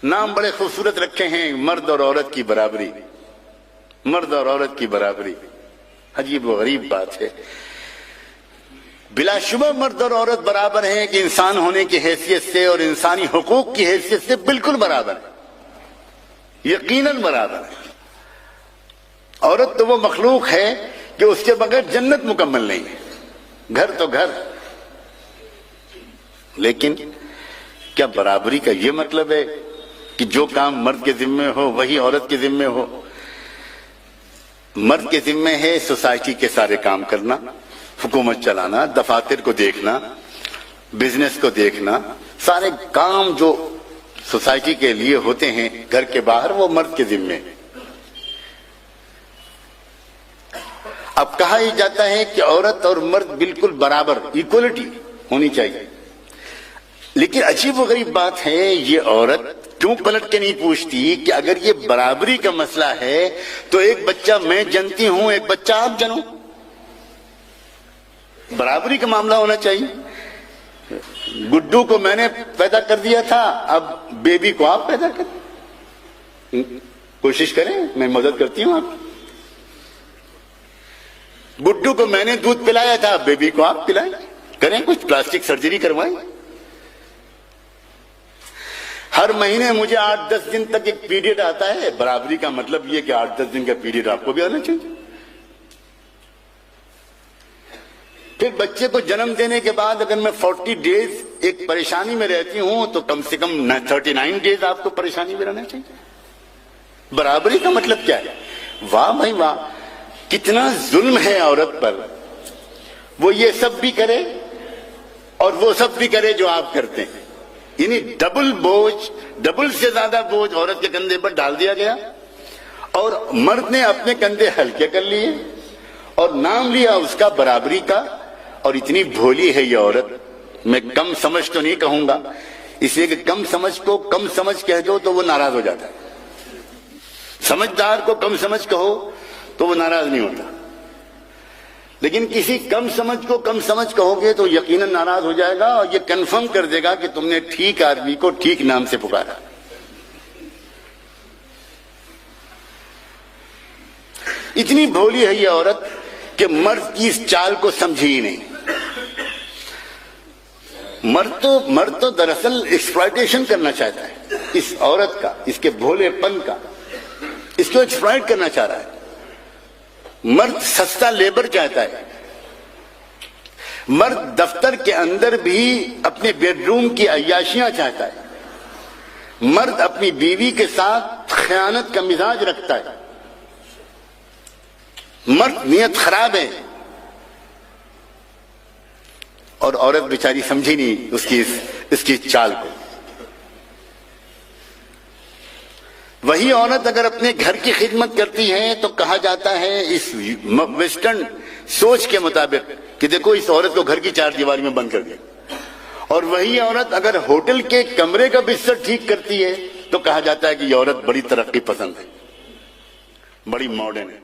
نام بڑے خوبصورت رکھے ہیں، مرد اور عورت کی برابری، مرد اور عورت کی برابری۔ عجیب و غریب بات ہے۔ بلا شبہ مرد اور عورت برابر ہیں کہ انسان ہونے کی حیثیت سے اور انسانی حقوق کی حیثیت سے بالکل برابر ہے، یقیناً برابر ہے۔ عورت تو وہ مخلوق ہے کہ اس کے بغیر جنت مکمل نہیں ہے، گھر تو گھر، لیکن کیا برابری کا یہ مطلب ہے کہ جو کام مرد کے ذمے ہو وہی عورت کے ذمے ہو؟ مرد کے ذمے ہے سوسائٹی کے سارے کام کرنا، حکومت چلانا، دفاتر کو دیکھنا، بزنس کو دیکھنا، سارے کام جو سوسائٹی کے لیے ہوتے ہیں گھر کے باہر، وہ مرد کے ذمے ہے۔ اب کہا ہی جاتا ہے کہ عورت اور مرد بالکل برابر، ایکوالٹی ہونی چاہیے، لیکن عجیب و غریب بات ہے، یہ عورت کیوں پلٹ کے نہیں پوچھتی کہ اگر یہ برابری کا مسئلہ ہے تو ایک بچہ میں جنتی ہوں، ایک بچہ آپ جنو، برابری کا معاملہ ہونا چاہیے۔ گڈو کو میں نے پیدا کر دیا تھا، اب بیبی کو آپ پیدا کریں، کوشش کریں، میں مدد کرتی ہوں آپ۔ گڈو کو میں نے دودھ پلایا تھا، بیبی کو آپ پلائیں، کریں کچھ، پلاسٹک سرجری کروائیں۔ ہر مہینے مجھے 8-10 دن تک ایک پیریڈ آتا ہے، برابری کا مطلب یہ کہ 8-10 دن کا پیریڈ آپ کو بھی آنا چاہیے۔ پھر بچے کو جنم دینے کے بعد اگر میں 40 ڈیز ایک پریشانی میں رہتی ہوں تو کم سے کم 39 ڈیز آپ کو پریشانی میں رہنا چاہیے۔ برابری کا مطلب کیا ہے؟ واہ بھائی واہ، کتنا ظلم ہے عورت پر، وہ یہ سب بھی کرے اور وہ سب بھی کرے جو آپ کرتے ہیں، یعنی ڈبل بوجھ، ڈبل سے زیادہ بوجھ عورت کے کندھے پر ڈال دیا گیا، اور مرد نے اپنے کندھے ہلکے کر لیے اور نام لیا اس کا برابری کا۔ اور اتنی بھولی ہے یہ عورت، میں کم سمجھ تو نہیں کہوں گا، اس لیے کہ کم سمجھ کو کم سمجھ کہہ دو تو وہ ناراض ہو جاتا ہے، سمجھدار کو کم سمجھ کہو تو وہ ناراض نہیں ہوتا، لیکن کسی کم سمجھ کو کم سمجھ کہو گے تو یقیناً ناراض ہو جائے گا اور یہ کنفرم کر دے گا کہ تم نے ٹھیک آدمی کو ٹھیک نام سے پکارا۔ اتنی بھولی ہے یہ عورت کہ مرد کی اس چال کو سمجھی ہی نہیں۔ مرد تو دراصل ایکسپلائٹیشن کرنا چاہتا ہے اس عورت کا، اس کے بھولے پن کا، اس کو ایکسپلائٹ کرنا چاہ رہا ہے۔ مرد سستا لیبر چاہتا ہے، مرد دفتر کے اندر بھی اپنے بیڈ روم کی عیاشیاں چاہتا ہے، مرد اپنی بیوی کے ساتھ خیانت کا مزاج رکھتا ہے، مرد نیت خراب ہے، اور عورت بیچاری سمجھی نہیں اس کی چال کو۔ وہی عورت اگر اپنے گھر کی خدمت کرتی ہے تو کہا جاتا ہے اس ویسٹرن سوچ کے مطابق کہ دیکھو اس عورت کو گھر کی 4 دیواری میں بند کر دیا، اور وہی عورت اگر ہوٹل کے کمرے کا بستر ٹھیک کرتی ہے تو کہا جاتا ہے کہ یہ عورت بڑی ترقی پسند ہے، بڑی ماڈرن ہے۔